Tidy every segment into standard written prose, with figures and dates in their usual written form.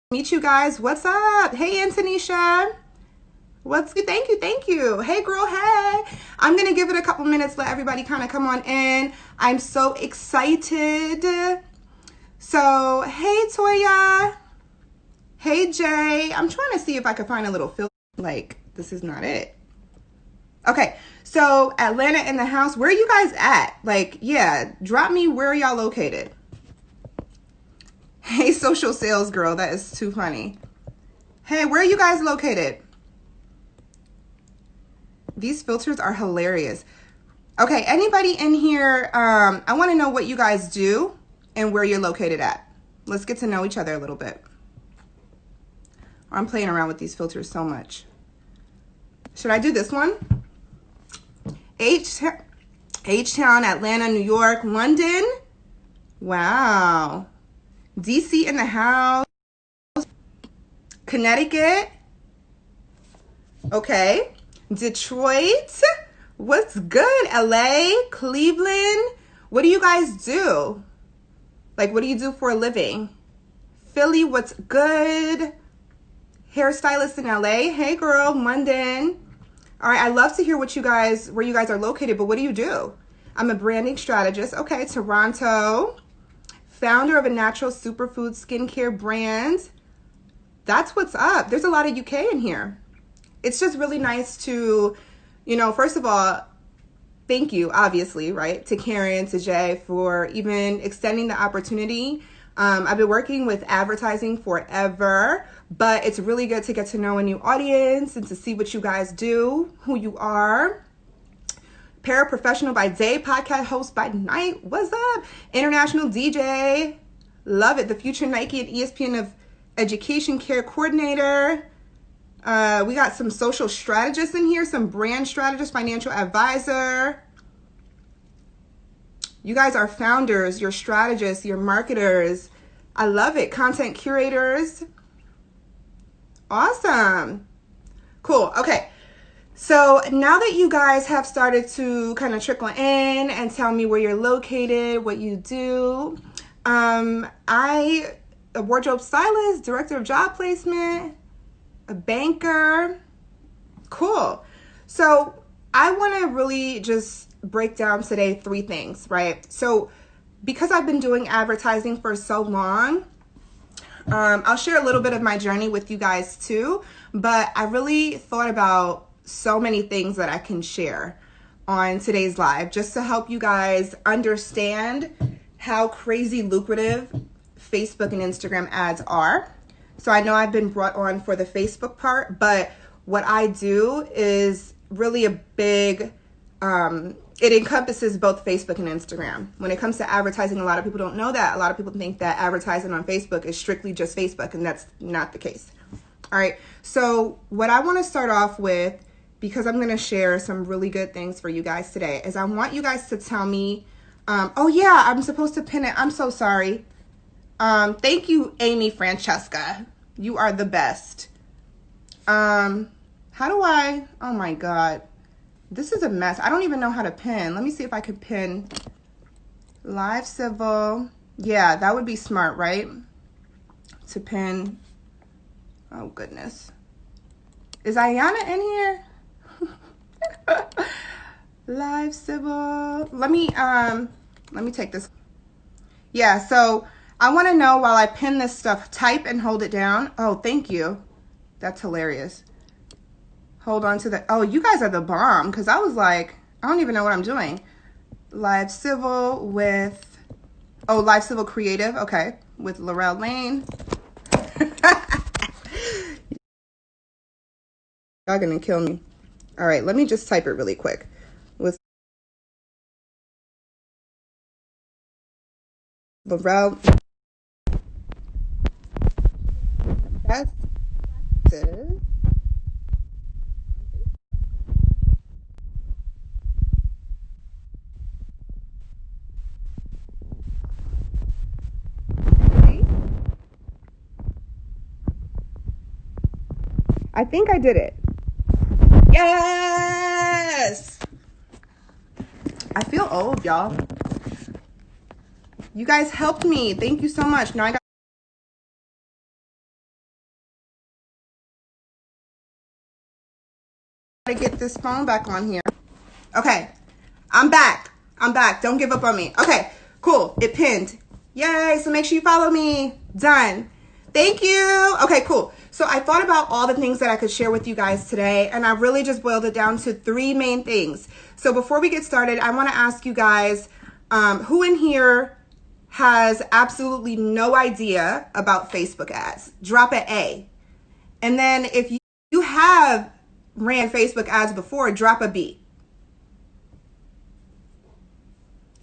Meet you guys. What's up? Hey, Antonisha. What's good? Thank you. Hey, girl. Hey. I'm going to give it a couple minutes, let everybody kind of come on in. I'm so excited. So, hey, Toya. Hey, Jay. I'm trying to see if I can find a little filter. Like, this is not it. Okay. So, Atlanta in the house. Where are you guys at? Like, yeah, drop me where y'all located. Hey, social sales girl. That is too funny. Hey, where are you guys located? These filters are hilarious. Okay, anybody in here, I want to know what you guys do and where you're located at. Let's get to know each other a little bit. I'm playing around with these filters so much. Should I do this one? H-Town, Atlanta, New York, London. Wow. DC in the house. Connecticut. Okay. Detroit. What's good? LA, Cleveland. What do you guys do? Like, what do you do for a living? Philly, what's good? Hairstylist in LA. Hey girl, London. All right, I love to hear where you guys are located, but what do you do? I'm a branding strategist. Okay, Toronto. Founder of a natural superfood skincare brand. That's what's up. There's a lot of UK in here. It's just really nice to, first of all, thank you, obviously, right, to Karen, to Jay for even extending the opportunity. I've been working with advertising forever, but it's really good to get to know a new audience and to see what you guys do, who you are. Paraprofessional by day, podcast host by night. What's up? International DJ. Love it. The future Nike and ESPN of education care coordinator. We got some social strategists in here, some brand strategists, financial advisor. You guys are founders, you're strategists, you're marketers. I love it. Content curators. Awesome. Cool. Okay. So now that you guys have started to kind of trickle in and tell me where you're located, what you do, a wardrobe stylist, director of job placement, a banker. Cool. So I want to really just break down today 3 things, right? So because I've been doing advertising for so long, I'll share a little bit of my journey with you guys too, but I really thought about so many things that I can share on today's live just to help you guys understand how crazy lucrative Facebook and Instagram ads are. So I know I've been brought on for the Facebook part, but what I do is really a big, it encompasses both Facebook and Instagram. When it comes to advertising, a lot of people don't know that. A lot of people think that advertising on Facebook is strictly just Facebook, and that's not the case. All right, so what I want to start off with, because I'm going to share some really good things for you guys today, is I want you guys to tell me, oh yeah, I'm supposed to pin it. I'm so sorry. Thank you, Amy Francesca. You are the best. How do I, oh my God, this is a mess. I don't even know how to pin. Let me see if I can pin live civil. Yeah, that would be smart, right? To pin. Oh goodness. Is Ayana in here? Live civil. Let me take this. Yeah, so I want to know while I pin this stuff, type and hold it down. Oh, thank you. That's hilarious. Hold on to the, oh, you guys are the bomb, because I was like, I don't even know what I'm doing. Live civil with, oh, live civil creative. Okay, with Lorell Lane. Y'all gonna kill me. All right, let me just type it really quick. With Lorell. That's it. I think I did it. Yes! I feel old, y'all. You guys helped me. Thank you so much. Now I got to get this phone back on here. Okay, I'm back. Don't give up on me. Okay, cool. It pinned. Yay, so make sure you follow me. Done. Thank you. Okay, cool. So I thought about all the things that I could share with you guys today, and I really just boiled it down to 3 main things. So before we get started, I want to ask you guys, who in here has absolutely no idea about Facebook ads? Drop an A. And then if you have ran Facebook ads before, drop a B.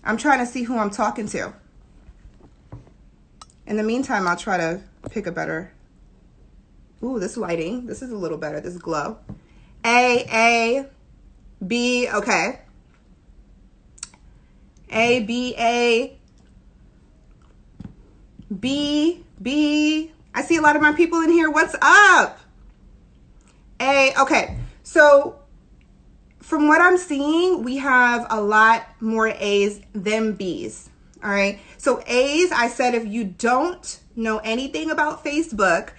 I'm trying to see who I'm talking to. In the meantime, I'll try to pick a better. Ooh, this lighting. This is a little better. This glow. A, B, okay. A, B, A, B, B. I see a lot of my people in here. What's up? A, okay. So from what I'm seeing, we have a lot more A's than B's. All right. So A's, I said, if you don't know anything about Facebook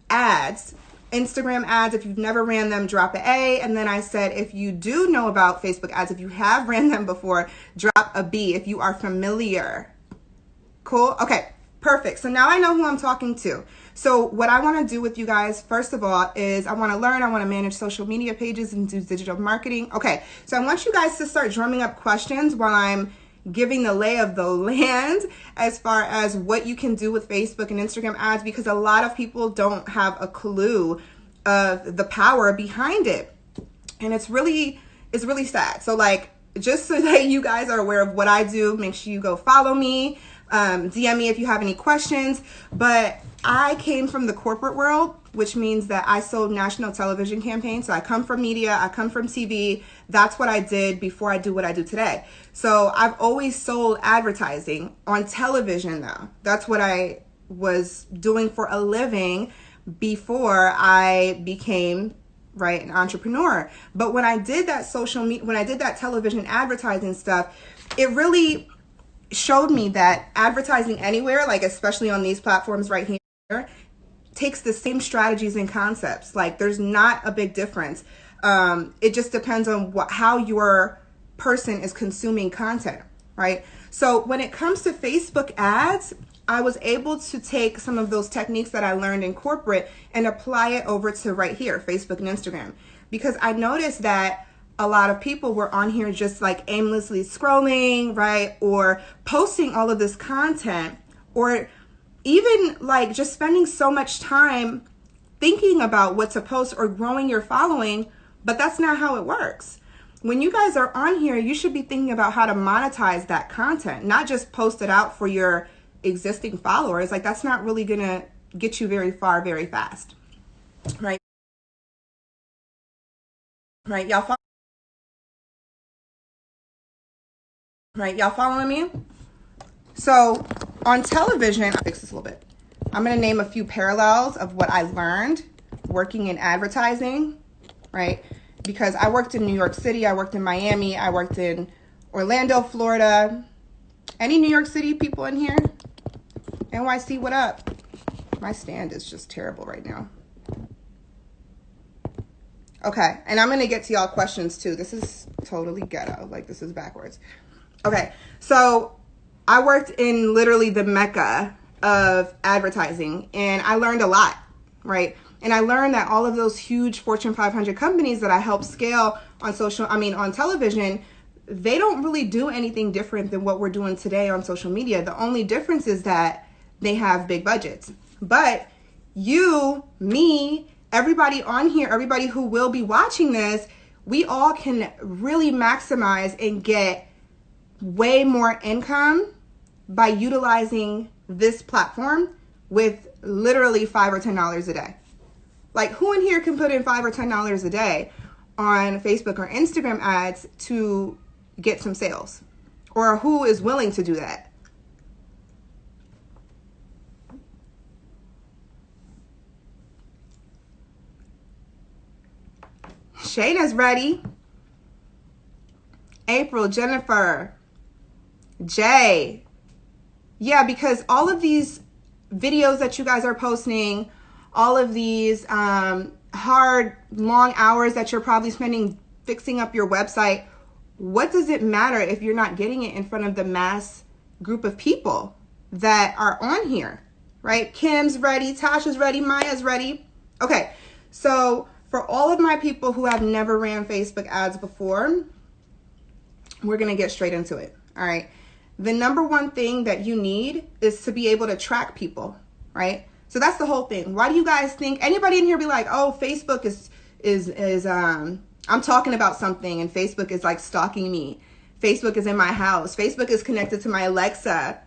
ads, Instagram ads, if you've never ran them, drop an A. And then I said, if you do know about Facebook ads, if you have ran them before, drop a B if you are familiar. Cool. Okay. Perfect. So now I know who I'm talking to. So what I want to do with you guys, first of all, is I want to learn, I want to manage social media pages and do digital marketing. Okay. So I want you guys to start drumming up questions while I'm giving the lay of the land as far as what you can do with Facebook and Instagram ads, because a lot of people don't have a clue of the power behind it. And it's really sad. So like, just so that you guys are aware of what I do, make sure you go follow me. DM me if you have any questions. But I came from the corporate world, which means that I sold national television campaigns. So I come from media, I come from TV. That's what I did before I do what I do today. So I've always sold advertising on television though. That's what I was doing for a living before I became an entrepreneur. But when I did that when I did that television advertising stuff, it really showed me that advertising anywhere, like especially on these platforms right here, takes the same strategies and concepts. Like there's not a big difference. It just depends on how your person is consuming content, right? So when it comes to Facebook ads, I was able to take some of those techniques that I learned in corporate and apply it over to right here, Facebook and Instagram, because I noticed that a lot of people were on here just like aimlessly scrolling, right? Or posting all of this content, or even like just spending so much time thinking about what to post or growing your following, but that's not how it works. When you guys are on here, you should be thinking about how to monetize that content, not just post it out for your existing followers. Like that's not really gonna get you very far very fast, right? Right, y'all following me? So on television, I'll fix this a little bit. I'm going to name a few parallels of what I learned working in advertising, right? Because I worked in New York City, I worked in Miami, I worked in Orlando, Florida. Any New York City people in here? NYC, what up? My stand is just terrible right now. Okay, and I'm going to get to y'all questions too. This is totally ghetto. Like this is backwards. Okay, so I worked in literally the mecca of advertising, and I learned a lot, right? And I learned that all of those huge Fortune 500 companies that I helped scale on on television, they don't really do anything different than what we're doing today on social media. The only difference is that they have big budgets. But you, me, everybody on here, everybody who will be watching this, we all can really maximize and get way more income by utilizing this platform with literally $5 or $10 a day. Like who in here can put in $5 or $10 a day on Facebook or Instagram ads to get some sales? Or who is willing to do that? Shayna's ready. April, Jennifer, Jay. Yeah, because all of these videos that you guys are posting, all of these hard, long hours that you're probably spending fixing up your website, what does it matter if you're not getting it in front of the mass group of people that are on here, right? Kim's ready, Tasha's ready, Maya's ready. Okay, so for all of my people who have never ran Facebook ads before, we're gonna get straight into it, all right? The number one thing that you need is to be able to track people, right? So that's the whole thing. Why do you guys think, anybody in here be like, oh, Facebook is I'm talking about something and Facebook is like stalking me. Facebook is in my house. Facebook is connected to my Alexa,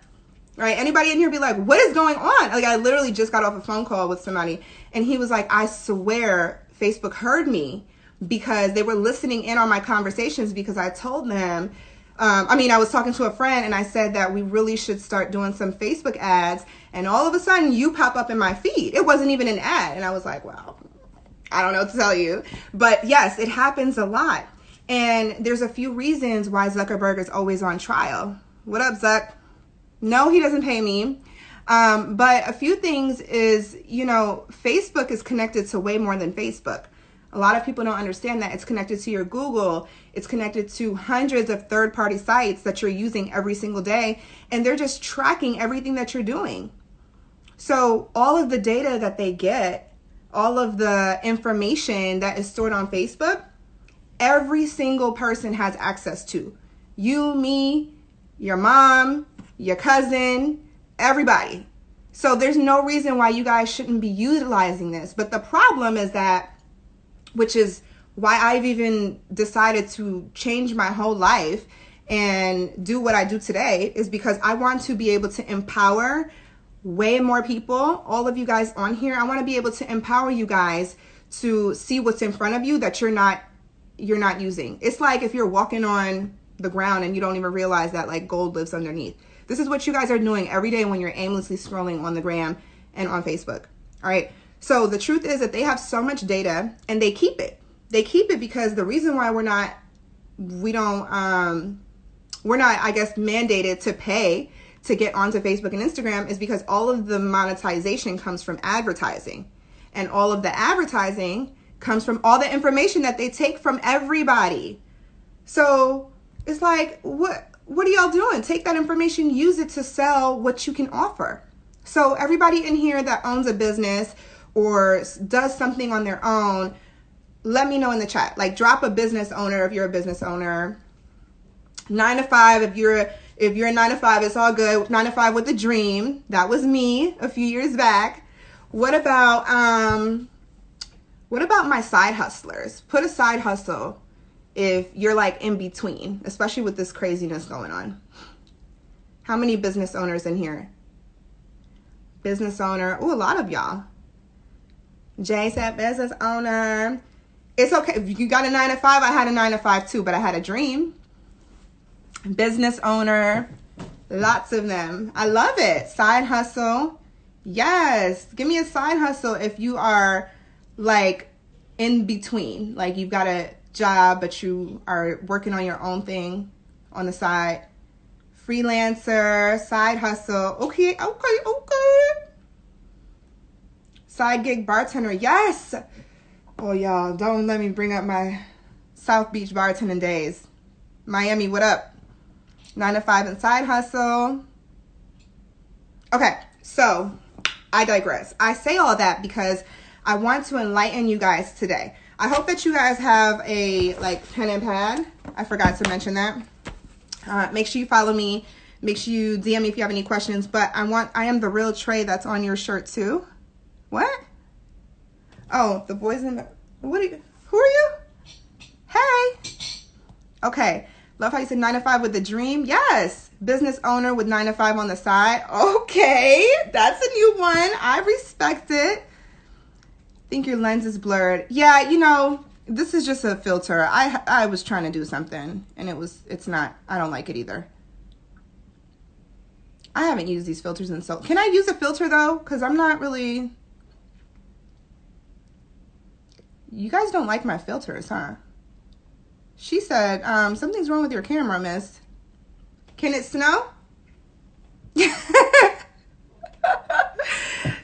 right? Anybody in here be like, what is going on? Like, I literally just got off a phone call with somebody and he was like, I swear Facebook heard me because they were listening in on my conversations because I told them, I was talking to a friend and I said that we really should start doing some Facebook ads, and all of a sudden you pop up in my feed. It wasn't even an ad. And I was like, well, I don't know what to tell you. But yes, it happens a lot. And there's a few reasons why Zuckerberg is always on trial. What up, Zuck? No, he doesn't pay me. But a few things is, Facebook is connected to way more than Facebook. A lot of people don't understand that it's connected to your Google. It's connected to hundreds of third-party sites that you're using every single day. And they're just tracking everything that you're doing. So all of the data that they get, all of the information that is stored on Facebook, every single person has access to. You, me, your mom, your cousin, everybody. So there's no reason why you guys shouldn't be utilizing this. But the problem is that, which is why I've even decided to change my whole life and do what I do today, is because I want to be able to empower way more people. All of you guys on here, I want to be able to empower you guys to see what's in front of you that you're not using. It's like if you're walking on the ground and you don't even realize that like gold lives underneath. This is what you guys are doing every day when you're aimlessly scrolling on the gram and on Facebook. All right. So the truth is that they have so much data and they keep it. They keep it because the reason why we're not, I guess, mandated to pay to get onto Facebook and Instagram is because all of the monetization comes from advertising, and all of the advertising comes from all the information that they take from everybody. So it's like, what are y'all doing? Take that information, use it to sell what you can offer. So everybody in here that owns a business or does something on their own, let me know in the chat. Like, drop a business owner if you're a business owner. 9 to 5 if you're a 9 to 5, it's all good. 9 to 5 with a dream. That was me a few years back. What about my side hustlers? Put a side hustle if you're like in between, especially with this craziness going on. How many business owners in here? Business owner. Oh, a lot of y'all. Jay said business owner. It's okay. If you got a 9 to 5, I had a 9 to 5 too, but I had a dream. Business owner. Lots of them. I love it. Side hustle. Yes. Give me a side hustle if you are like in between. Like you've got a job, but you are working on your own thing on the side. Freelancer, side hustle. Okay. Side gig bartender. Yes. Oh, y'all, don't let me bring up my South Beach bartending days. Miami, what up? 9 to 5 and side hustle. Okay, so I digress. I say all that because I want to enlighten you guys today. I hope that you guys have a pen and pad. I forgot to mention that. Make sure you follow me. Make sure you DM me if you have any questions. But I am the real Trey that's on your shirt too. What? Oh, the boys in the, who are you? Hey. Okay. Love how you said 9 to 5 with the dream. Yes. Business owner with 9 to 5 on the side. Okay. That's a new one. I respect it. Think your lens is blurred. Yeah, this is just a filter. I was trying to do something and it's not, I don't like it either. I haven't used these filters in so, can I use a filter though? Cause I'm not really, you guys don't like my filters, huh? She said, something's wrong with your camera, miss. Can it snow?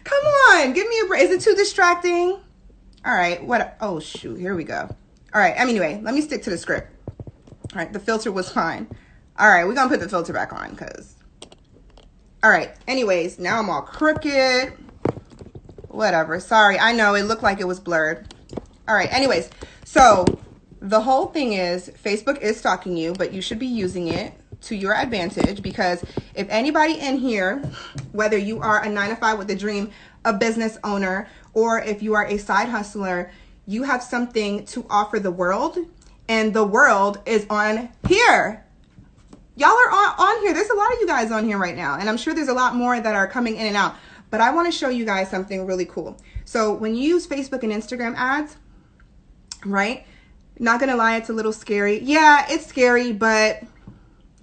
Come on, give me a break. Is it too distracting? All right, what? Oh, shoot, here we go. All right, anyway, let me stick to the script. All right, the filter was fine. All right, we're going to put the filter back on because... All right, anyways, now I'm all crooked. Whatever, sorry, I know it looked like it was blurred. All right, anyways, so the whole thing is Facebook is stalking you, but you should be using it to your advantage, because if anybody in here, whether you are a 9-to-5 with a dream, a business owner, or if you are a side hustler, you have something to offer the world, and the world is on here. Y'all are on here. There's a lot of you guys on here right now, and I'm sure there's a lot more that are coming in and out, but I want to show you guys something really cool. So when you use Facebook and Instagram ads, right? Not gonna lie, it's a little scary. Yeah, it's scary, but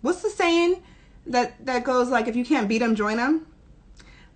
what's the saying that goes like, if you can't beat them, join them?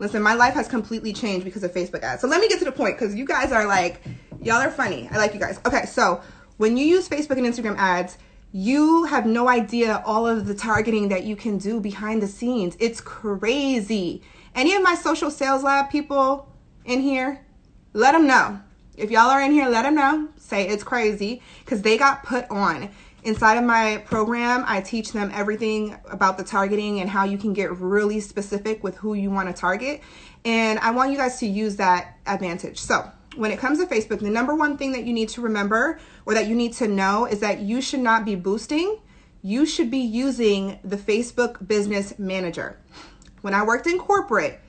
Listen, my life has completely changed because of Facebook ads. So let me get to the point, because you guys are like, y'all are funny. I like you guys. Okay, so when you use Facebook and Instagram ads, you have no idea all of the targeting that you can do behind the scenes. It's crazy. Any of my social sales lab people in here, let them know. If y'all are in here, let them know. Say it's crazy, because they got put on. Inside of my program, I teach them everything about the targeting and how you can get really specific with who you want to target. And I want you guys to use that advantage. So when it comes to Facebook, the number one thing that you need to remember, or that you need to know, is that you should not be boosting. You should be using the Facebook Business Manager. When I worked in corporate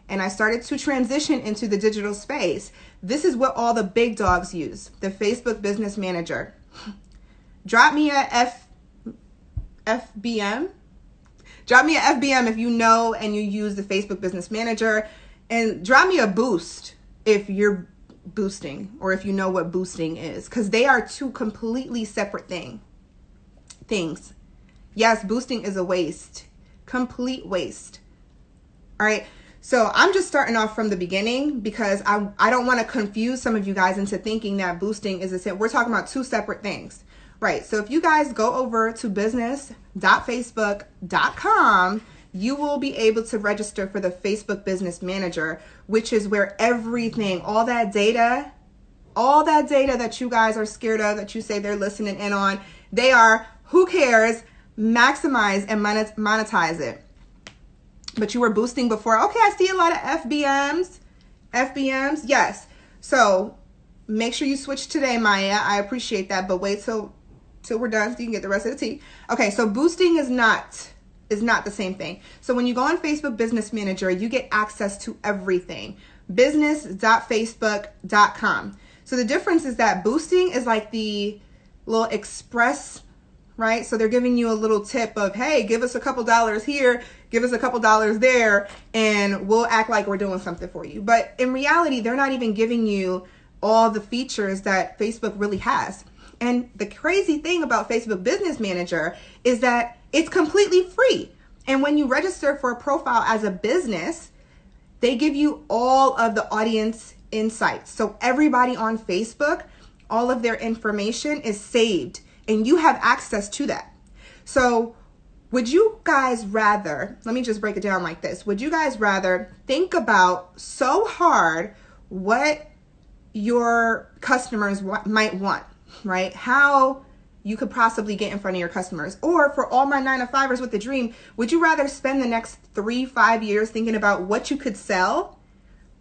and I started to transition into the digital space, this is what all the big dogs use, the Facebook Business Manager. Drop me a FBM. Drop me a FBM if you know and you use the Facebook Business Manager, and drop me a boost if you're boosting, or if you know what boosting is, because they are two completely separate things. Yes, boosting is a waste, complete waste. All right. So I'm just starting off from the beginning, because I don't want to confuse some of you guys into thinking that boosting is the same. We're talking about two separate things. Right, so if you guys go over to business.facebook.com, you will be able to register for the Facebook Business Manager, which is where everything, all that data that you guys are scared of, that you say they're listening in on, they are, who cares, maximize and monetize it. But you were boosting before. Okay, I see a lot of FBMs, yes. So make sure you switch today, Maya. I appreciate that, but wait till we're done so you can get the rest of the tea. Okay, so boosting is not the same thing. So when you go on Facebook Business Manager, you get access to everything. Business.facebook.com. So the difference is that boosting is like the little express, right? So they're giving you a little tip of, hey, give us a couple dollars here, give us a couple dollars there, and we'll act like we're doing something for you. But in reality, they're not even giving you all the features that Facebook really has. And the crazy thing about Facebook Business Manager is that it's completely free. And when you register for a profile as a business, they give you all of the audience insights. So everybody on Facebook, all of their information is saved, and you have access to that. So would you guys rather, let me just break it down like this. Would you guys rather think about so hard what your customers might want, right? How you could possibly get in front of your customers? Or for all my 9-to-5ers with the dream, would you rather spend the next 3-5 years thinking about what you could sell?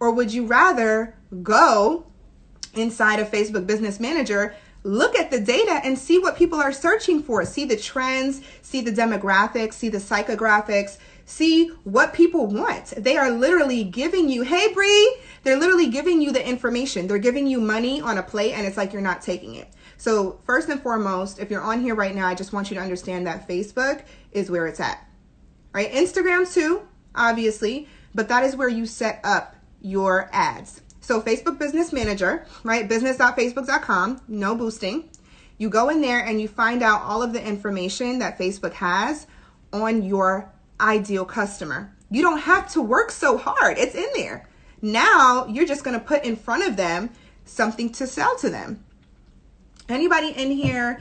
Or would you rather go inside of Facebook Business Manager, look at the data and see what people are searching for, see the trends, see the demographics, see the psychographics, see what people want? They are literally giving you, hey Bree, they're literally giving you the information. They're giving you money on a plate, and it's like you're not taking it. So first and foremost, if you're on here right now, I just want you to understand that Facebook is where it's at, right? Instagram too, obviously, but that is where you set up your ads. So Facebook Business Manager, right? Business.facebook.com, no boosting. You go in there and you find out all of the information that Facebook has on your ideal customer. You don't have to work so hard. It's in there. Now you're just going to put in front of them something to sell to them. Anybody in here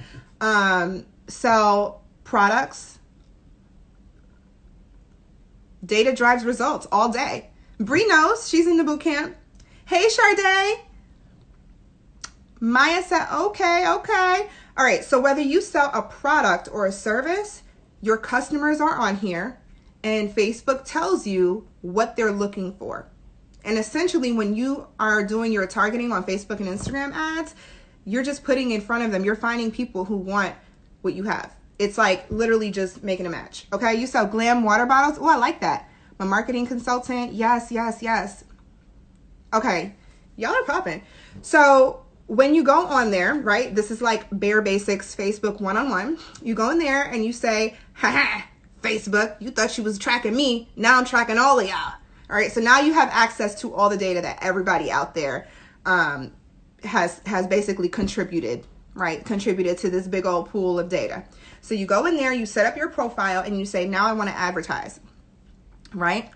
sell products? Data drives results all day. Bree knows. She's in the boot camp. Hey, Sade. Maya said, okay. All right, so whether you sell a product or a service, your customers are on here and Facebook tells you what they're looking for. And essentially when you are doing your targeting on Facebook and Instagram ads, you're just putting in front of them, you're finding people who want what you have. It's like literally just making a match. Okay, you sell glam water bottles. Oh, I like that. My marketing consultant. Yes. Okay, y'all are popping. So when you go on there, right, this is like bare basics Facebook one-on-one. You go in there and you say, haha, Facebook, you thought you was tracking me. Now I'm tracking all of y'all. All right, so now you have access to all the data that everybody out there has basically contributed, right? Contributed to this big old pool of data. So you go in there, you set up your profile, and you say, now I want to advertise, right?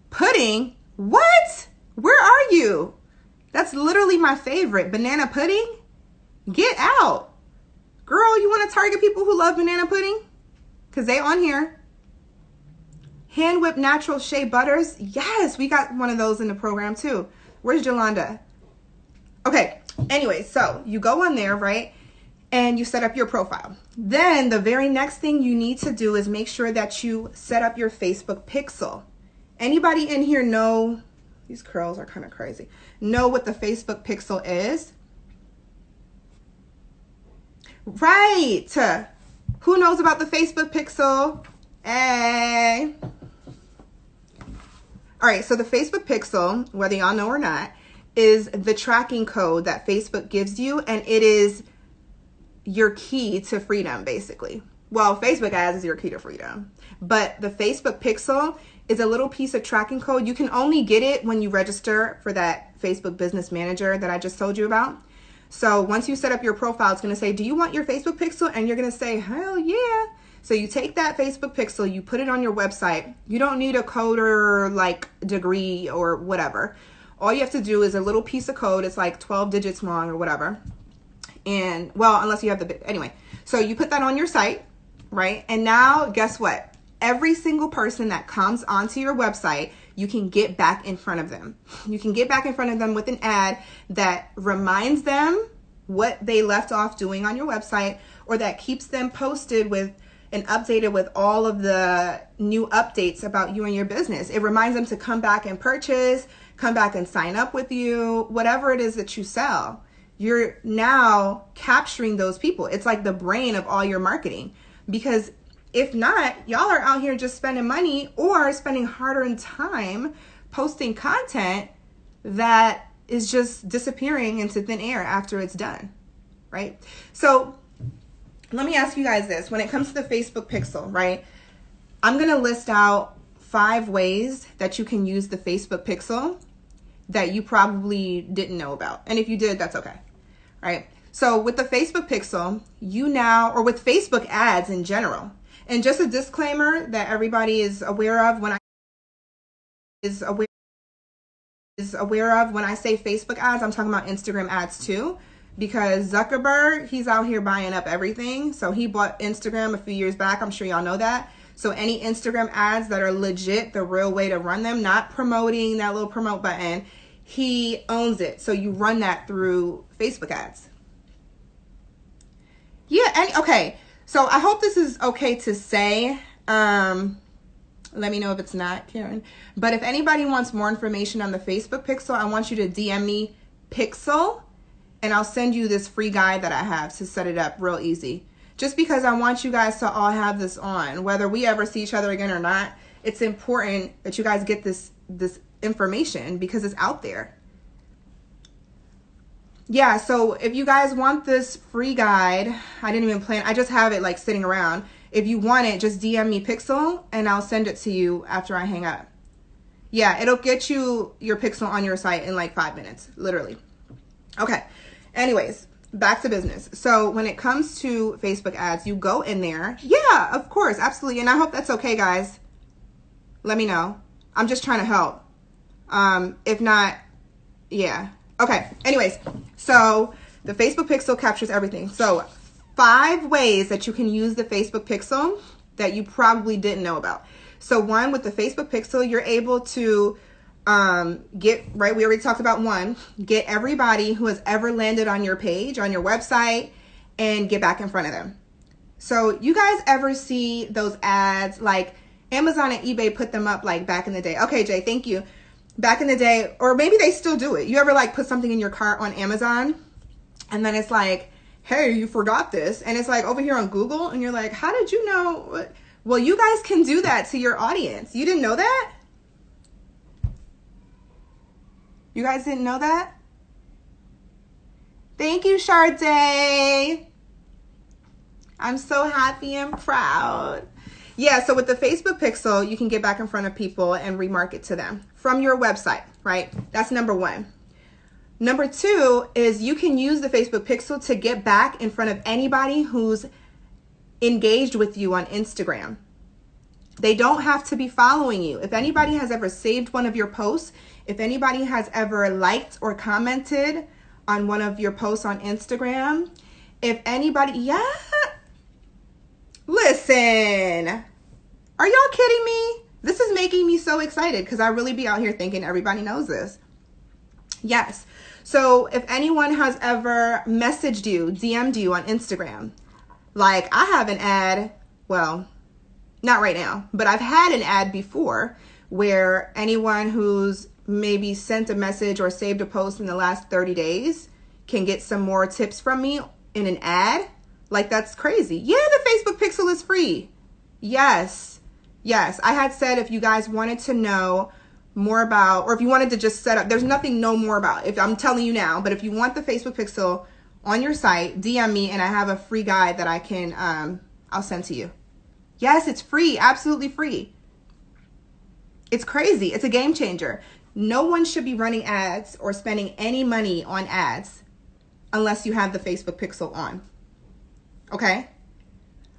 Pudding? What? Where are you? That's literally my favorite. Banana pudding? Get out. Girl, you want to target people who love banana pudding? Because they on here. Hand whipped natural shea butters. Yes, we got one of those in the program too. Where's Jolanda? Okay, anyway, so you go on there, right? And you set up your profile. Then the very next thing you need to do is make sure that you set up your Facebook pixel. Anybody in here know, these curls are kind of crazy, know what the Facebook pixel is? Right. Who knows about the Facebook pixel? Hey. All right, so the Facebook pixel, whether y'all know or not, is the tracking code that Facebook gives you, and it is your key to freedom, basically. Well, Facebook ads is your key to freedom, but the Facebook pixel is a little piece of tracking code. You can only get it when you register for that Facebook Business Manager that I just told you about. So once you set up your profile, it's going to say, do you want your Facebook pixel? And you're going to say, hell yeah. So you take that Facebook pixel, you put it on your website. You don't need a coder like degree or whatever. All you have to do is a little piece of code. It's like 12 digits long or whatever. And well, unless you have anyway. So you put that on your site, right? And now guess what? Every single person that comes onto your website, you can get back in front of them. You can get back in front of them with an ad that reminds them what they left off doing on your website, or that keeps them posted with and updated with all of the new updates about you and your business. It reminds them to come back and purchase, come back and sign up with you, whatever it is that you sell. You're now capturing those people. It's like the brain of all your marketing, because if not, y'all are out here just spending money or spending hard-earned time posting content that is just disappearing into thin air after it's done, right? So let me ask you guys this. When it comes to the Facebook pixel, right, I'm going to list out 5 ways that you can use the Facebook pixel that you probably didn't know about. And if you did, that's okay, right? So with the Facebook pixel, you now, or with Facebook ads in general, and just a disclaimer that everybody is aware of when I say Facebook ads, I'm talking about Instagram ads too, because Zuckerberg, he's out here buying up everything. So he bought Instagram a few years back. I'm sure y'all know that. So any Instagram ads that are legit, the real way to run them, not promoting that little promote button, he owns it. So you run that through Facebook ads. Yeah, and okay. So I hope this is okay to say. Let me know if it's not, Karen. But if anybody wants more information on the Facebook pixel, I want you to DM me Pixel, and I'll send you this free guide that I have to set it up real easy. Just because I want you guys to all have this on, whether we ever see each other again or not. It's important that you guys get this information because it's out there. Yeah, so if you guys want this free guide, I didn't even plan, I just have it like sitting around. If you want it, just DM me Pixel and I'll send it to you after I hang up. Yeah, it'll get you your Pixel on your site in like 5 minutes, literally. Okay, anyways, back to business. So when it comes to Facebook ads, you go in there. Yeah, of course, absolutely. And I hope that's okay, guys. Let me know. I'm just trying to help. If not, yeah. Okay, anyways, so the Facebook pixel captures everything. So 5 ways that you can use the Facebook pixel that you probably didn't know about. So one, with the Facebook pixel, you're able to Right, we already talked about one. Get everybody who has ever landed on your page, on your website, and get back in front of them. So you guys ever see those ads, like Amazon and eBay put them up like back in the day? Okay, Jay, thank you. Back in the day, or maybe they still do it. You ever like put something in your cart on Amazon and then it's like, hey, you forgot this. And it's like over here on Google and you're like, how did you know? Well, you guys can do that to your audience. You didn't know that? You guys didn't know that? Thank you, Sade. I'm so happy and proud. Yeah, so with the Facebook Pixel, you can get back in front of people and remarket to them from your website, right? That's number one. Number two is you can use the Facebook Pixel to get back in front of anybody who's engaged with you on Instagram. They don't have to be following you. If anybody has ever saved one of your posts, if anybody has ever liked or commented on one of your posts on Instagram, if anybody, yeah, listen, are y'all kidding me? This is making me so excited because I really be out here thinking everybody knows this. Yes. So if anyone has ever messaged you, DM'd you on Instagram, like I have an ad, well, not right now, but I've had an ad before where anyone who's maybe sent a message or saved a post in the last 30 days can get some more tips from me in an ad. Like, that's crazy. Yeah, the Facebook Pixel is free. Yes. Yes. I had said if you guys wanted to know more about, or if you wanted to just set up, there's nothing to know more about. If I'm telling you now, but if you want the Facebook Pixel on your site, DM me and I have a free guide that I can, I'll send to you. Yes, it's free. Absolutely free. It's crazy. It's a game changer. No one should be running ads or spending any money on ads unless you have the Facebook Pixel on. Okay?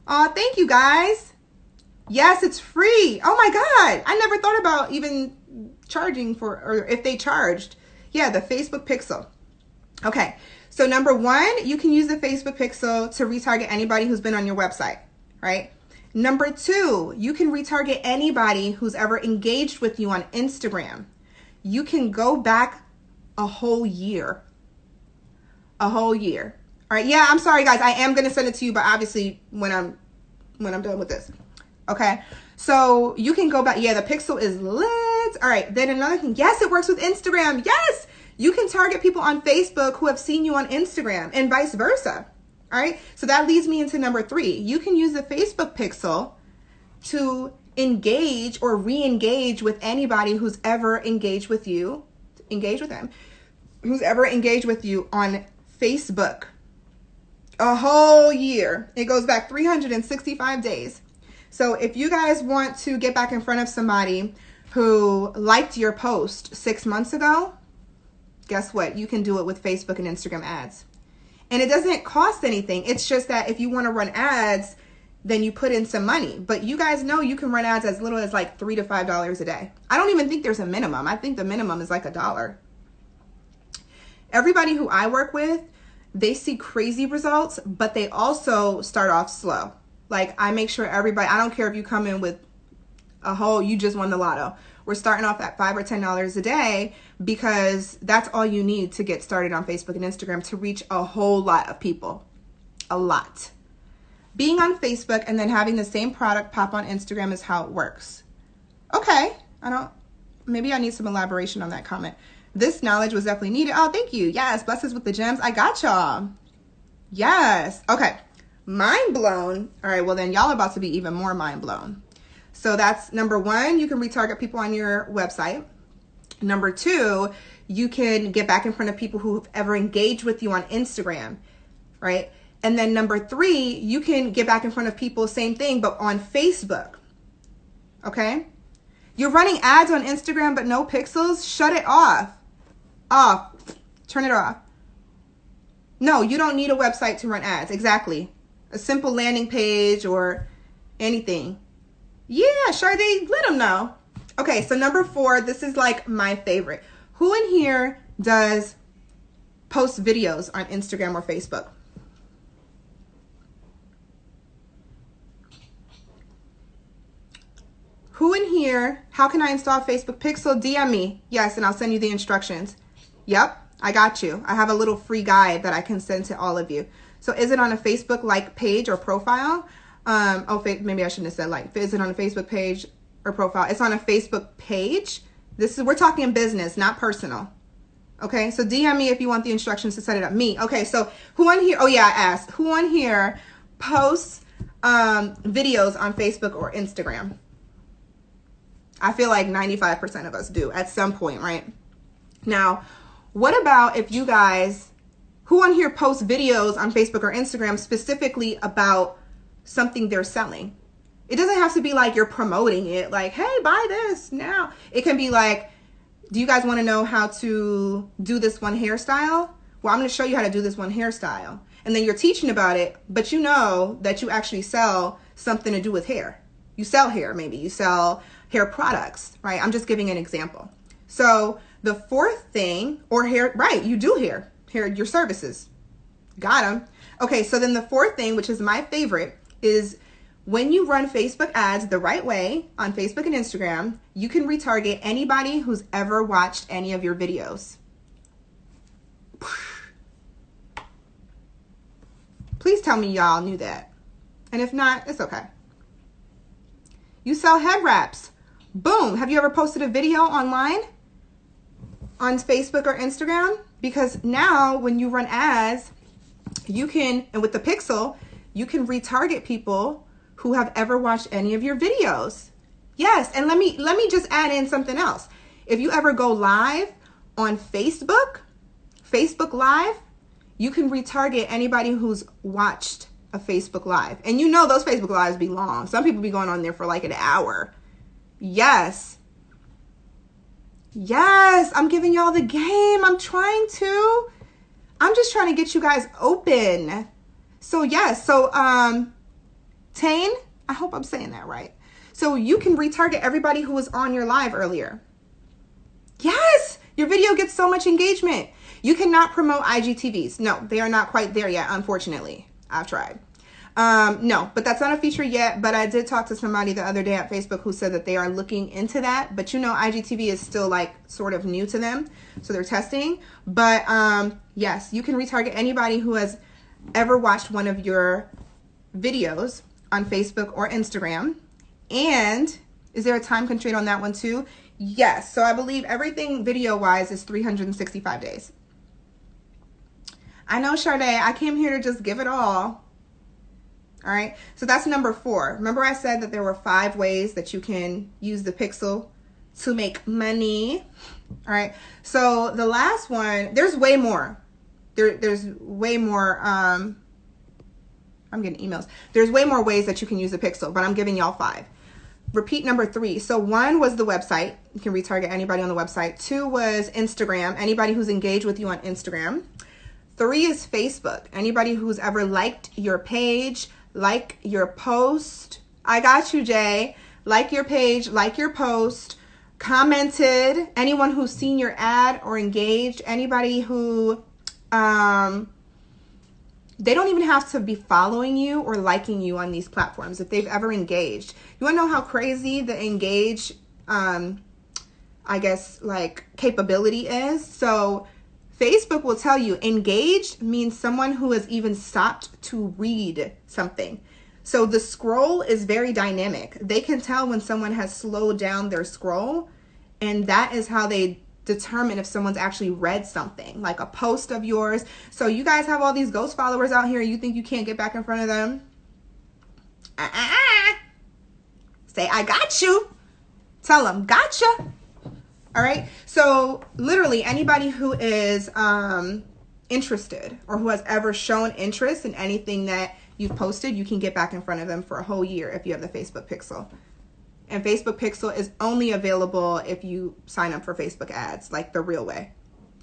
Oh, thank you guys. Yes, it's free. Oh my God. I never thought about even charging for, or if they charged. Yeah, the Facebook Pixel. Okay. So number one, you can use the Facebook Pixel to retarget anybody who's been on your website, right? Number two, you can retarget anybody who's ever engaged with you on Instagram. You can go back a whole year. A whole year. All right. Yeah, I'm sorry, guys. I am going to send it to you, but obviously when I'm done with this. Okay. So you can go back. Yeah, the Pixel is lit. All right. Then another thing. Yes, it works with Instagram. Yes. You can target people on Facebook who have seen you on Instagram and vice versa. All right. So that leads me into number three. You can use the Facebook Pixel to engage or re-engage with anybody who's ever engaged with you. Engage with them. Who's ever engaged with you on Facebook. A whole year. It goes back 365 days. So if you guys want to get back in front of somebody who liked your post 6 months ago, guess what? You can do it with Facebook and Instagram ads. And it doesn't cost anything. It's just that if you want to run ads, then you put in some money. But you guys know you can run ads as little as like $3 to $5 a day. I don't even think there's a minimum. I think the minimum is like $1. Everybody who I work with, they see crazy results, but they also start off slow. Like I make sure everybody, I don't care if you come in with a whole, you just won the lotto. We're starting off at $5 or $10 a day because that's all you need to get started on Facebook and Instagram to reach a whole lot of people. A lot. Being on Facebook and then having the same product pop on Instagram is how it works. Okay. Maybe I need some elaboration on that comment. This knowledge was definitely needed. Oh, thank you. Yes. Blessings with the gems. I got y'all. Yes. Okay. Mind blown. All right. Well, then y'all are about to be even more mind blown. So that's number one. You can retarget people on your website. Number two, you can get back in front of people who've ever engaged with you on Instagram, right? And then number three, you can get back in front of people, same thing, but on Facebook. Okay. You're running ads on Instagram, but no pixels. Shut it off. Off. Turn it off. No, you don't need a website to run ads. Exactly. A simple landing page or anything. Yeah, Sade, let them know. Okay, so number four, this is like my favorite. Who in here does post videos on Instagram or Facebook? Who in here, how can I install Facebook Pixel? DM me. Yes, and I'll send you the instructions. Yep, I got you. I have a little free guide that I can send to all of you. So is it on a Facebook like page or profile? Maybe I shouldn't have said like. Is it on a Facebook page or profile? It's on a Facebook page. We're talking business, not personal. Okay, so DM me if you want the instructions to set it up. Me. Okay, so who on here? Oh yeah, I asked. Who on here posts videos on Facebook or Instagram? I feel like 95% of us do at some point, right? Now, what about if you guys, who on here posts videos on Facebook or Instagram specifically about something they're selling? It doesn't have to be like you're promoting it, like, hey, buy this now. It can be like, do you guys want to know how to do this one hairstyle? Well, I'm going to show you how to do this one hairstyle. And then you're teaching about it, but you know that you actually sell something to do with hair. You sell hair, maybe. You sell hair products, right? I'm just giving an example. So the fourth thing, or hair, right, you do hair, your services. Got them. Okay, so then the fourth thing, which is my favorite, is when you run Facebook ads the right way on Facebook and Instagram, you can retarget anybody who's ever watched any of your videos. Please tell me y'all knew that. And if not, it's okay. You sell head wraps. Boom. Have you ever posted a video online on Facebook or Instagram? Because now when you run ads, you can, and with the Pixel, you can retarget people who have ever watched any of your videos. Yes, and let me just add in something else. If you ever go live on Facebook Live, you can retarget anybody who's watched a Facebook Live. And you know those Facebook Lives be long. Some people be going on there for like an hour. Yes. Yes, I'm giving y'all the game. I'm just trying to get you guys open. So yes, so Tane, I hope I'm saying that right. So you can retarget everybody who was on your live earlier. Yes, your video gets so much engagement. You cannot promote IGTVs. No, they are not quite there yet, unfortunately. I've tried. No, but that's not a feature yet. But I did talk to somebody the other day at Facebook who said that they are looking into that. But you know, IGTV is still like sort of new to them. So they're testing. But yes, you can retarget anybody who has ever watched one of your videos on Facebook or Instagram. And is there a time constraint on that one too? Yes. So I believe everything video wise is 365 days. I know, Sade, I came here to just give it all. All right. So that's number 4. Remember I said that there were 5 ways that you can use the Pixel to make money. All right. So the last one, there's way more. There's way more. I'm getting emails. There's way more ways that you can use the Pixel, but I'm giving y'all 5. Repeat number 3. So 1 was the website. You can retarget anybody on the website. 2 was Instagram. Anybody who's engaged with you on Instagram. 3 is Facebook. Anybody who's ever liked your page, like your post. I got you, Jay. Like your page, like your post. Commented. Anyone who's seen your ad or engaged. Anybody who they don't even have to be following you or liking you on these platforms if they've ever engaged. You want to know how crazy the engage, I guess, like capability is? So Facebook will tell you engaged means someone who has even stopped to read something. So the scroll is very dynamic. They can tell when someone has slowed down their scroll, and that is how they determine if someone's actually read something, like a post of yours. So you guys have all these ghost followers out here. You think you can't get back in front of them? Say, I got you. Tell them, gotcha. All right. So literally anybody who is interested or who has ever shown interest in anything that you've posted, you can get back in front of them for a whole year if you have the Facebook Pixel. And Facebook Pixel is only available if you sign up for Facebook ads, like the real way.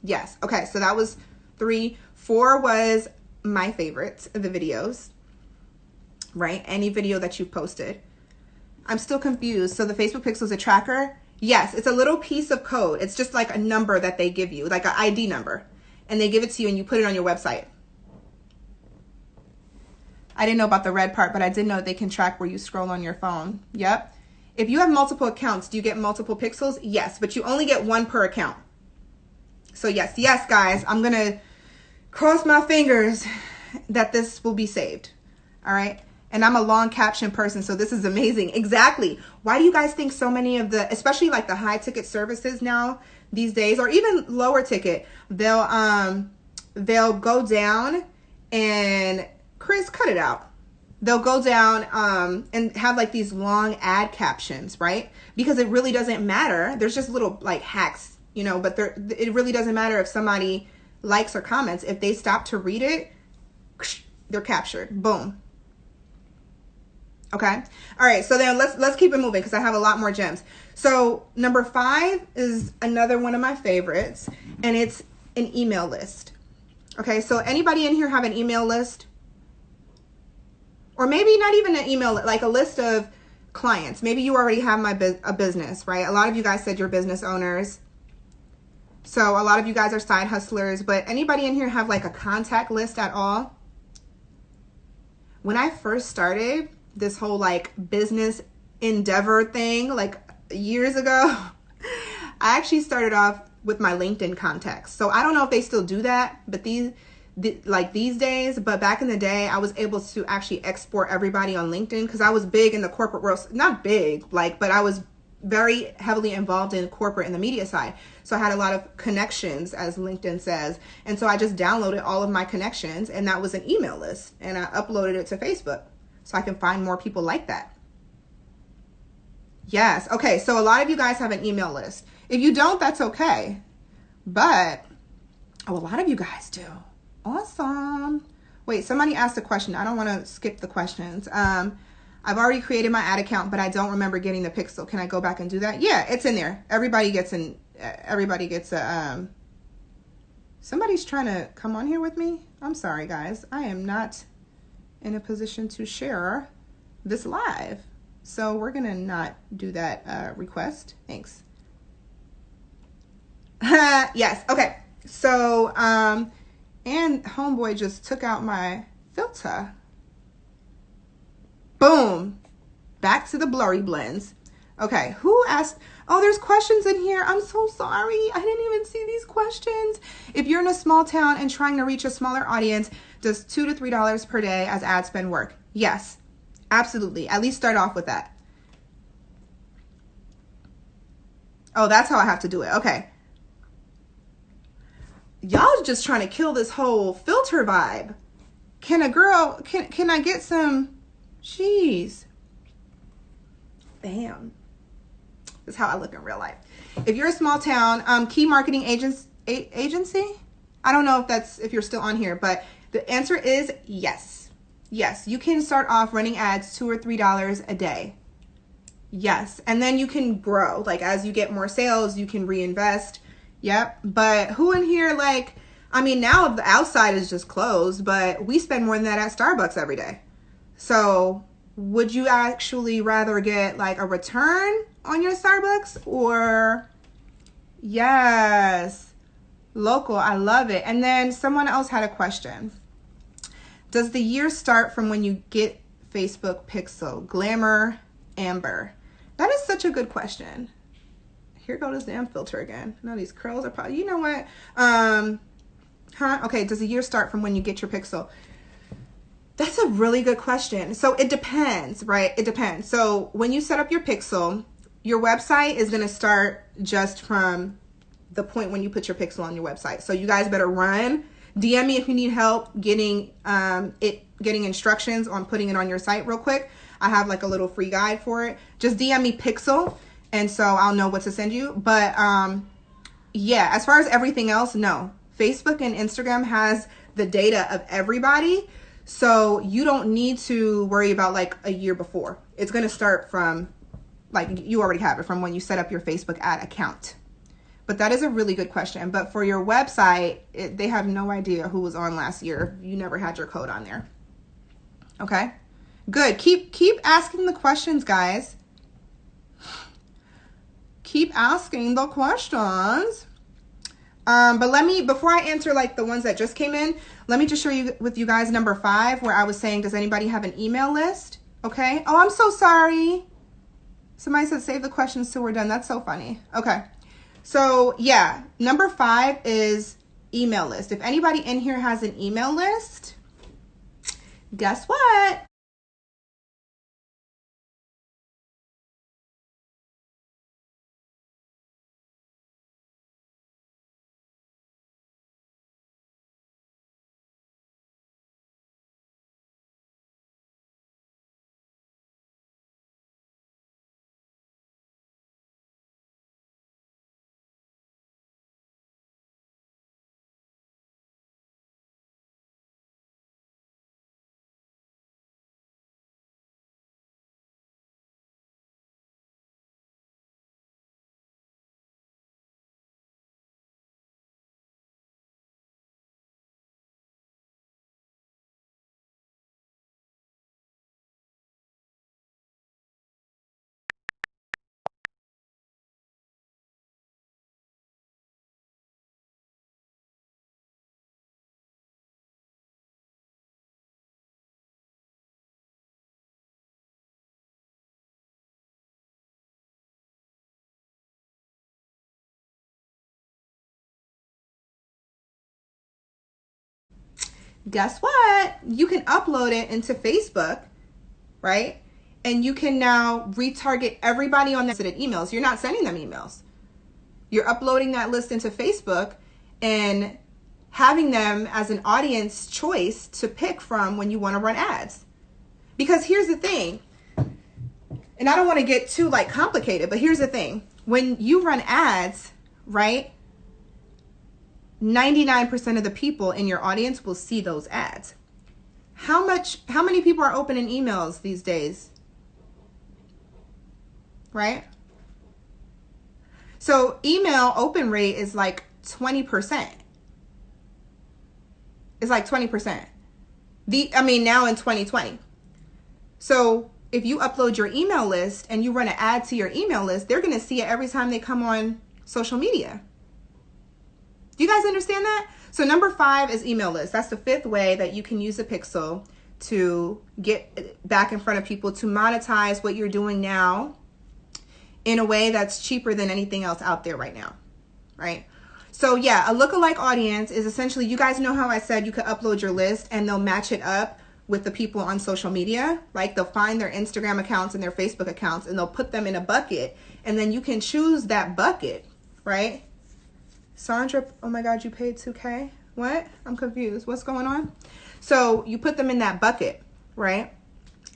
Yes. Okay. So that was 3. 4 was my favorites, the videos, right? Any video that you posted. I'm still confused. So the Facebook Pixel is a tracker. Yes. It's a little piece of code. It's just like a number that they give you, like an ID number, and they give it to you and you put it on your website. I didn't know about the red part, but I did know they can track where you scroll on your phone. Yep. If you have multiple accounts, do you get multiple pixels? Yes, but you only get one per account. So yes, guys, I'm going to cross my fingers that this will be saved. All right. And I'm a long caption person, so this is amazing. Exactly. Why do you guys think so many of the, especially like the high ticket services now these days, or even lower ticket, they'll go down and Chris, cut it out. They'll go down and have like these long ad captions, right? Because it really doesn't matter. There's just little like hacks, you know, but it really doesn't matter if somebody likes or comments. If they stop to read it, they're captured. Boom. Okay. All right. So then let's keep it moving because I have a lot more gems. So number 5 is another one of my favorites, and it's an email list. Okay. So anybody in here have an email list? Or maybe not even an email, like a list of clients. Maybe you already have a business, right? A lot of you guys said you're business owners. So a lot of you guys are side hustlers, but anybody in here have like a contact list at all? When I first started this whole like business endeavor thing, like years ago, I actually started off with my LinkedIn contacts. So I don't know if they still do that, but these days, but back in the day, I was able to actually export everybody on LinkedIn because I was big in the corporate world. Not big, like, but I was very heavily involved in corporate and the media side. So I had a lot of connections, as LinkedIn says. And so I just downloaded all of my connections, and that was an email list. And I uploaded it to Facebook so I can find more people like that. Yes. Okay. So a lot of you guys have an email list. If you don't, that's okay. But, a lot of you guys do. Awesome. Wait, somebody asked a question. I don't want to skip the questions. I've already created my ad account, but I don't remember getting the pixel. Can I go back and do that? Yeah, it's in there. Everybody gets a, somebody's trying to come on here with me. I'm sorry, guys. I am not in a position to share this live. So we're going to not do that request. Thanks. Yes. Okay. So, and homeboy just took out my filter. Boom. Back to the blurry blends. Okay. Who asked? Oh, there's questions in here. I'm so sorry. I didn't even see these questions. If you're in a small town and trying to reach a smaller audience, does $2 to $3 per day as ad spend work? Yes, absolutely. At least start off with that. Oh, that's how I have to do it. Okay. Y'all just trying to kill this whole filter vibe. Can I get some? Jeez. Bam. That's how I look in real life. If you're a small town, key marketing agency. I don't know if you're still on here, but the answer is yes. Yes, you can start off running ads $2 or $3 a day. Yes, and then you can grow. Like as you get more sales, you can reinvest. Yep. But who in here, like, I mean, now the outside is just closed, but we spend more than that at Starbucks every day. So would you actually rather get like a return on your Starbucks or yes, local? I love it. And then someone else had a question. Does the year start from when you get Facebook Pixel? Glamour Amber. That is such a good question. Here goes this damn filter again. No, these curls are probably, you know what? Okay, does the year start from when you get your Pixel? That's a really good question. So it depends, right? It depends. So when you set up your Pixel, your website is going to start just from the point when you put your Pixel on your website. So you guys better run. DM me if you need help getting instructions on putting it on your site real quick. I have like a little free guide for it. Just DM me Pixel, and so I'll know what to send you. But yeah, as far as everything else, no. Facebook and Instagram has the data of everybody. So you don't need to worry about like a year before. It's going to start from like you already have it from when you set up your Facebook ad account. But that is a really good question. But for your website, they have no idea who was on last year. You never had your code on there. Okay, good. Keep asking the questions, guys. Keep asking the questions. But before I answer like the ones that just came in, let me just show you with you guys number 5, where I was saying, does anybody have an email list? Okay. Oh, I'm so sorry. Somebody said save the questions till we're done. That's so funny. Okay. So yeah, number 5 is email list. If anybody in here has an email list, guess what? Guess what? You can upload it into Facebook, right? And you can now retarget everybody on that emails. You're not sending them emails. You're uploading that list into Facebook and having them as an audience choice to pick from when you want to run ads. Because here's the thing, and I don't want to get too like complicated, but here's the thing. When you run ads, right? 99% of the people in your audience will see those ads. How many people are opening emails these days? Right? So email open rate is like 20%. It's like 20%. Now in 2020. So if you upload your email list and you run an ad to your email list, they're going to see it every time they come on social media. Do you guys understand that? So number 5 is email list. That's the 5th way that you can use a pixel to get back in front of people, to monetize what you're doing now in a way that's cheaper than anything else out there right now, right? So yeah, a lookalike audience is essentially, you guys know how I said you could upload your list and they'll match it up with the people on social media. Like they'll find their Instagram accounts and their Facebook accounts and they'll put them in a bucket, and then you can choose that bucket, right? Sandra, oh my God, you paid $2K? What? I'm confused. What's going on? So you put them in that bucket, right?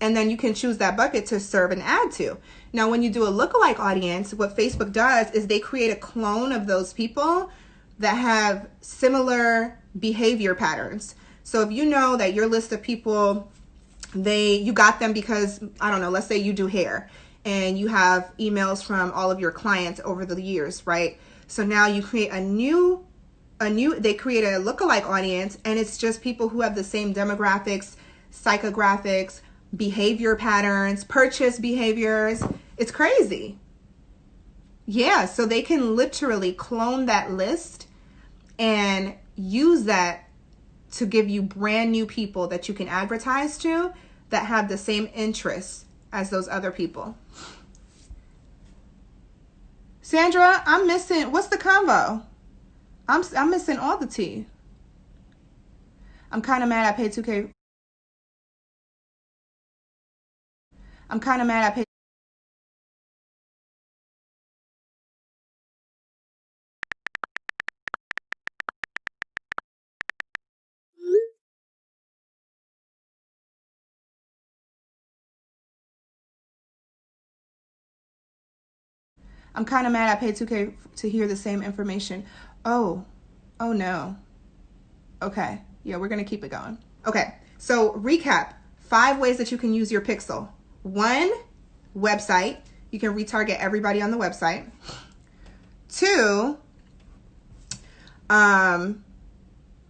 And then you can choose that bucket to serve an ad to. Now, when you do a lookalike audience, what Facebook does is they create a clone of those people that have similar behavior patterns. So if you know that your list of people, you got them because, I don't know, let's say you do hair and you have emails from all of your clients over the years, right? So now you create they create a lookalike audience, and it's just people who have the same demographics, psychographics, behavior patterns, purchase behaviors. It's crazy. Yeah, so they can literally clone that list and use that to give you brand new people that you can advertise to that have the same interests as those other people. Sandra, I'm missing, what's the convo? I'm missing all the tea. I'm kind of mad I paid $2K. I'm kind of mad I paid. I'm kind of mad I paid $2K to hear the same information. Oh no. Okay, yeah, we're gonna keep it going. Okay, so recap, 5 ways that you can use your pixel. 1, website. You can retarget everybody on the website. 2,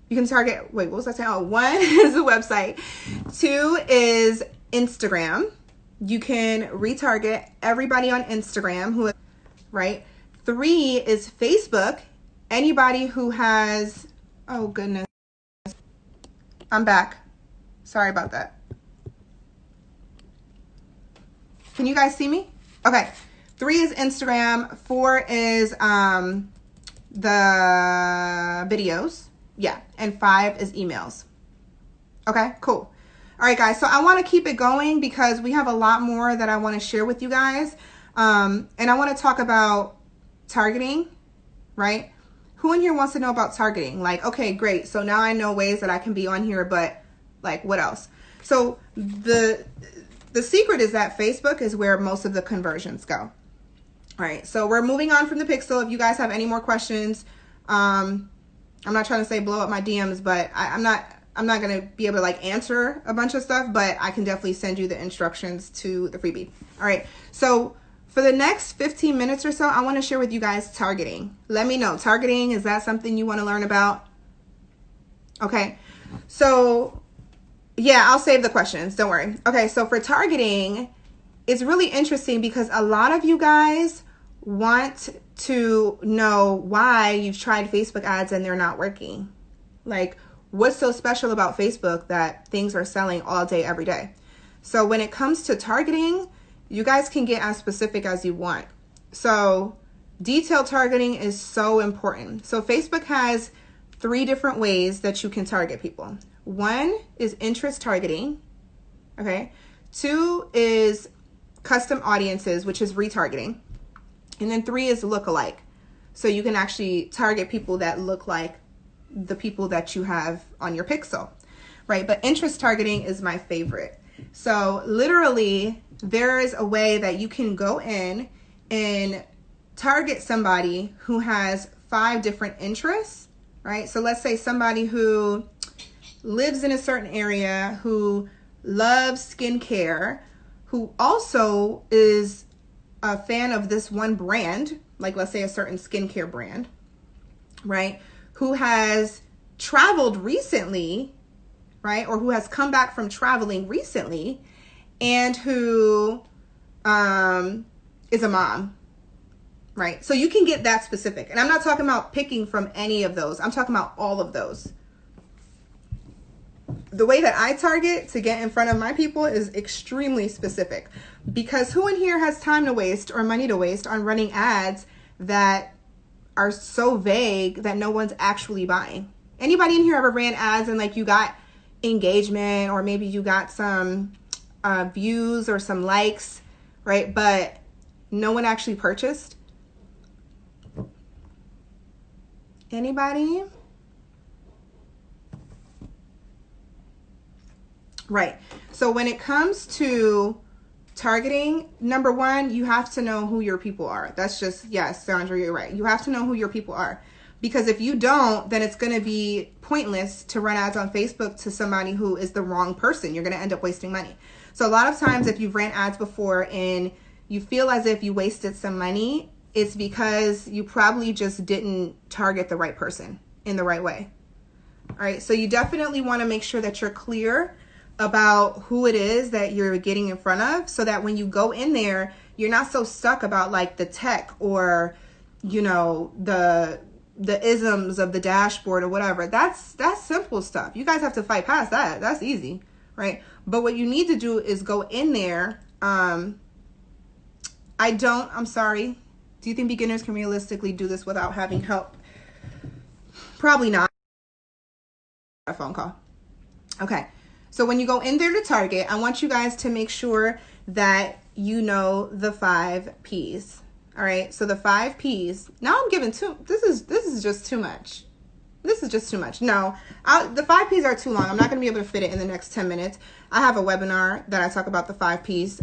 you can target, wait, what was I saying? Oh, 1 is a website. 2 is Instagram. You can retarget everybody on Instagram right? 3 is Facebook. Anybody who has, oh goodness. I'm back. Sorry about that. Can you guys see me? Okay. 3 is Instagram. 4 is the videos. Yeah. And 5 is emails. Okay, cool. All right, guys. So I want to keep it going because we have a lot more that I want to share with you guys. And I want to talk about targeting, right? Who in here wants to know about targeting? Like, okay, great. So now I know ways that I can be on here, but like what else? So the secret is that Facebook is where most of the conversions go. All right. So we're moving on from the pixel. If you guys have any more questions, I'm not trying to say blow up my DMs, but I'm not going to be able to like answer a bunch of stuff, but I can definitely send you the instructions to the freebie. All right. So for the next 15 minutes or so, I want to share with you guys targeting. Let me know. Targeting, is that something you want to learn about? Okay. So yeah, I'll save the questions. Don't worry. Okay. So for targeting, it's really interesting because a lot of you guys want to know why you've tried Facebook ads and they're not working. Like, what's so special about Facebook that things are selling all day, every day? So when it comes to targeting, you guys can get as specific as you want. So detailed targeting is so important. So Facebook has 3 different ways that you can target people. 1 is interest targeting. Okay. 2 is custom audiences, which is retargeting. And then 3 is lookalike. So you can actually target people that look like the people that you have on your pixel, right? But interest targeting is my favorite. So literally there is a way that you can go in and target somebody who has 5 different interests, right? So let's say somebody who lives in a certain area, who loves skincare, who also is a fan of this one brand, like let's say a certain skincare brand, right? Who has traveled recently, right? Or who has come back from traveling recently, and who is a mom, right? So you can get that specific. And I'm not talking about picking from any of those. I'm talking about all of those. The way that I target to get in front of my people is extremely specific, because who in here has time to waste or money to waste on running ads that are so vague that no one's actually buying? Anybody in here ever ran ads and like you got engagement, or maybe you got some views or some likes, right? But no one actually purchased? Anybody? Right. So when it comes to targeting, number 1, you have to know who your people are. That's just, yes, Sandra, you're right. You have to know who your people are. Because if you don't, then it's going to be pointless to run ads on Facebook to somebody who is the wrong person. You're going to end up wasting money. So a lot of times if you've ran ads before and you feel as if you wasted some money, it's because you probably just didn't target the right person in the right way. All right. So you definitely want to make sure that you're clear about who it is that you're getting in front of, so that when you go in there, you're not so stuck about like the tech or, you know, the isms of the dashboard or whatever. That's simple stuff. You guys have to fight past that. That's easy, right? But what you need to do is go in there. I'm sorry. Do you think beginners can realistically do this without having help? Probably not. A phone call. Okay. So when you go in there to target, I want you guys to make sure that you know the 5 P's. All right. So the 5 P's. Now I'm giving this is just too much. This is just too much. No, the 5 P's are too long. I'm not going to be able to fit it in the next 10 minutes. I have a webinar that I talk about the 5 P's.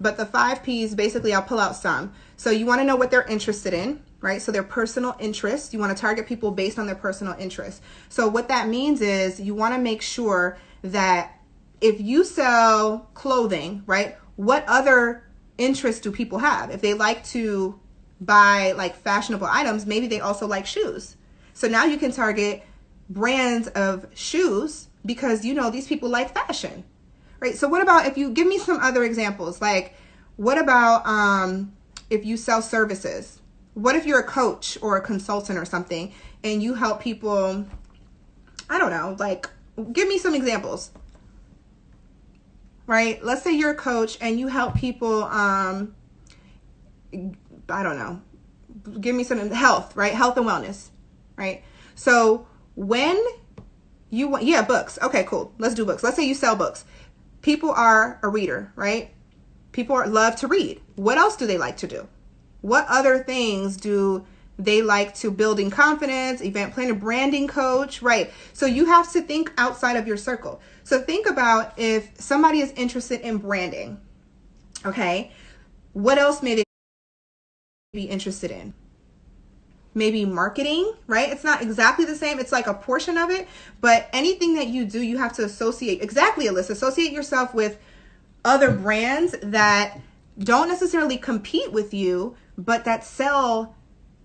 But the 5 P's, basically, I'll pull out some. So you want to know what they're interested in, right? So their personal interests. You want to target people based on their personal interests. So what that means is you want to make sure that if you sell clothing, right, what other interests do people have? If they like to buy like fashionable items, maybe they also like shoes. So now you can target brands of shoes because you know these people like fashion, right? So what about if you give me some other examples? Like, what about if you sell services? What if you're a coach or a consultant or something and you help people, I don't know, like, give me some examples, right? Let's say you're a coach and you help people I don't know, give me some health, right? Health and wellness, right? So when you want, yeah, books. Okay, cool. Let's do books. Let's say you sell books. People are a reader, right? People love to read. What else do they like to do? What other things do they like to building confidence, event planner, branding coach, right? So you have to think outside of your circle. So think about if somebody is interested in branding, okay? What else may they be interested in? Maybe marketing, right? It's not exactly the same. It's like a portion of it, but anything that you do, you have to associate. Exactly, Alyssa. Associate yourself with other brands that don't necessarily compete with you, but that sell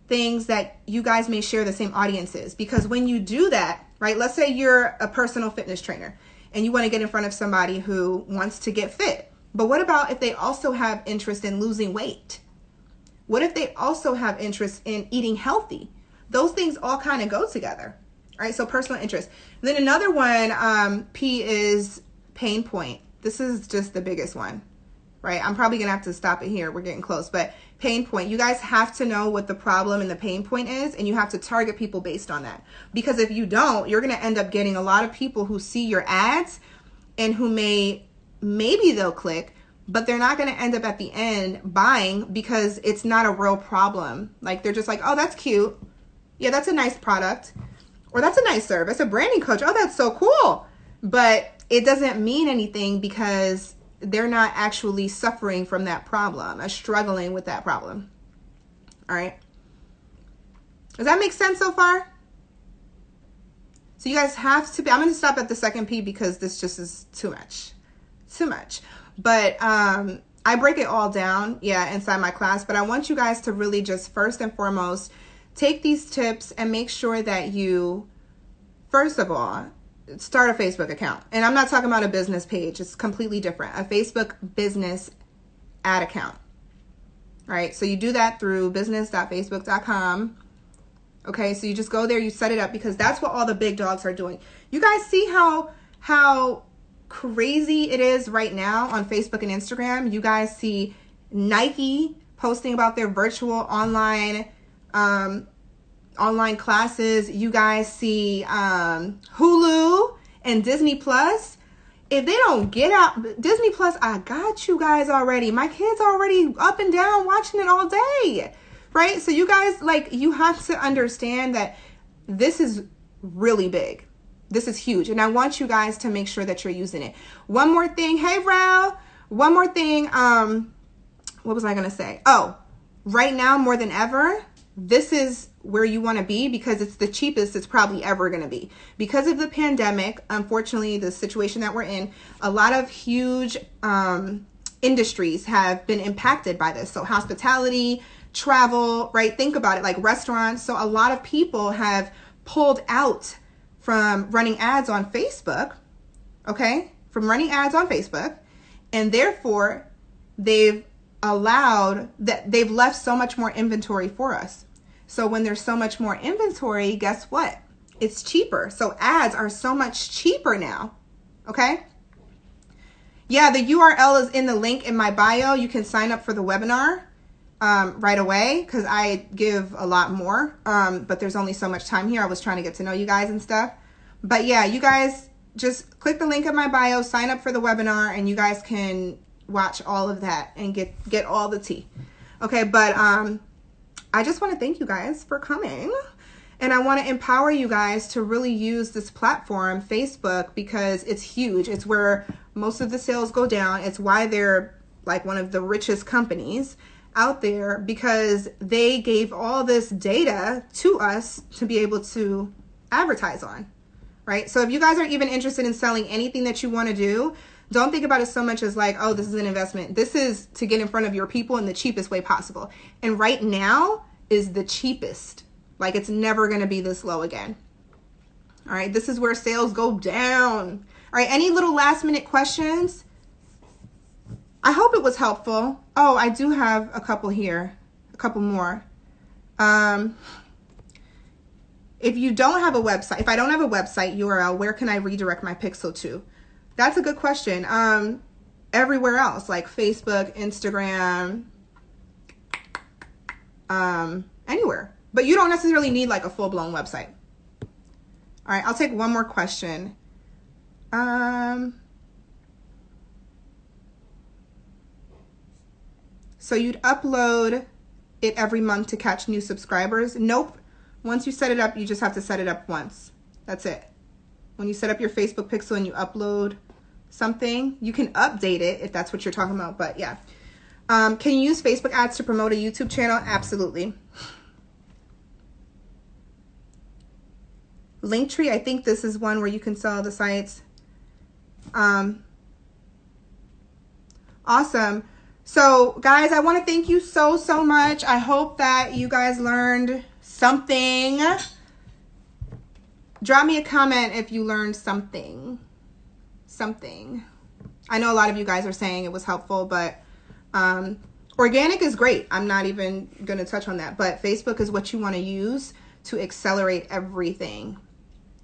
things that you guys may share the same audiences. Because when you do that, right? Let's say you're a personal fitness trainer and you want to get in front of somebody who wants to get fit. But what about if they also have interest in losing weight? What if they also have interest in eating healthy? Those things all kind of go together, right? So personal interest. Then another one, P, is pain point. This is just the biggest one, right? I'm probably going to have to stop it here. We're getting close. But pain point, you guys have to know what the problem and the pain point is, and you have to target people based on that. Because if you don't, you're going to end up getting a lot of people who see your ads and who maybe they'll click, but they're not going to end up at the end buying because it's not a real problem. Like they're just like, oh, that's cute. Yeah, that's a nice product. Or that's a nice service, a branding coach. Oh, that's so cool. But it doesn't mean anything because they're not actually suffering from that problem or struggling with that problem. All right. Does that make sense so far? So you guys have to be, I'm going to stop at the second P because this just is too much. Too much. But I break it all down, inside my class. But I want you guys to really just first and foremost take these tips and make sure that you, first of all, start a Facebook account. And I'm not talking about a business page. It's completely different. A Facebook business ad account. All right. So you do that through business.facebook.com. Okay. So you just go there, you set it up because that's what all the big dogs are doing. You guys see how crazy it is right now on Facebook and Instagram. You guys see Nike posting about their virtual online classes. You guys see Hulu and Disney Plus. If they don't get out Disney Plus, I got you guys already. My kids are already up and down watching it all day, right? So you guys, you have to understand that this is really big. This is huge. And I want you guys to make sure that you're using it. One more thing. Hey, Rao. One more thing. What was I going to say? Oh, right now, more than ever, this is where you want to be because it's the cheapest it's probably ever going to be. Because of the pandemic, unfortunately, the situation that we're in, a lot of huge industries have been impacted by this. So hospitality, travel, right? Think about it, like restaurants. So a lot of people have pulled out from running ads on Facebook, okay? From running ads on Facebook. And therefore, they've left so much more inventory for us. So when there's so much more inventory, guess what? It's cheaper. So ads are so much cheaper now, okay? Yeah, the URL is in the link in my bio. You can sign up for the webinar right away because I give a lot more, but there's only so much time here. I was trying to get to know you guys and stuff. But yeah, you guys just click the link in my bio, sign up for the webinar, and you guys can watch all of that and get all the tea. Okay, but I just want to thank you guys for coming. And I want to empower you guys to really use this platform, Facebook, because it's huge. It's where most of the sales go down. It's why they're like one of the richest companies out there, because they gave all this data to us to be able to advertise on, right? So if you guys are even interested in selling anything that you want to do, don't think about it so much as like, oh, this is an investment. This is to get in front of your people in the cheapest way possible. And right now is the cheapest. Like it's never going to be this low again. All right. This is where sales go down. All right. Any little last minute questions? I hope it was helpful. Oh, I do have a couple here, a couple more. If you don't have a website, if I don't have a website URL, where can I redirect my pixel to? That's a good question. Everywhere else, like Facebook, Instagram, anywhere. But you don't necessarily need like a full-blown website. All right, I'll take one more question. So you'd upload it every month to catch new subscribers? Nope. Once you set it up, you just have to set it up once. That's it. When you set up your Facebook pixel and you upload something, you can update it if that's what you're talking about. But yeah. Can you use Facebook ads to promote a YouTube channel? Absolutely. Linktree, I think this is one where you can sell the sites. Awesome. So guys, I want to thank you so much. I hope that you guys learned something. Drop me a comment if you learned something. I know a lot of you guys are saying it was helpful, but organic is great. I'm not even going to touch on that, but Facebook is what you want to use to accelerate everything,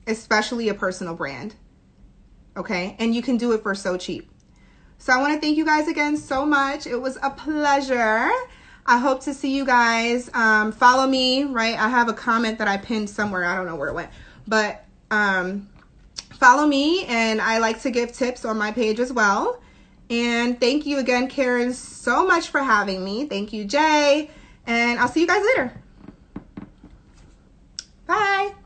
especially a personal brand. Okay. And you can do it for so cheap. So I want to thank you guys again so much. It was a pleasure. I hope to see you guys. Follow me, right? I have a comment that I pinned somewhere. I don't know where it went, but follow me, and I like to give tips on my page as well. And thank you again, Karen, so much for having me. Thank you, Jay, and I'll see you guys later. Bye.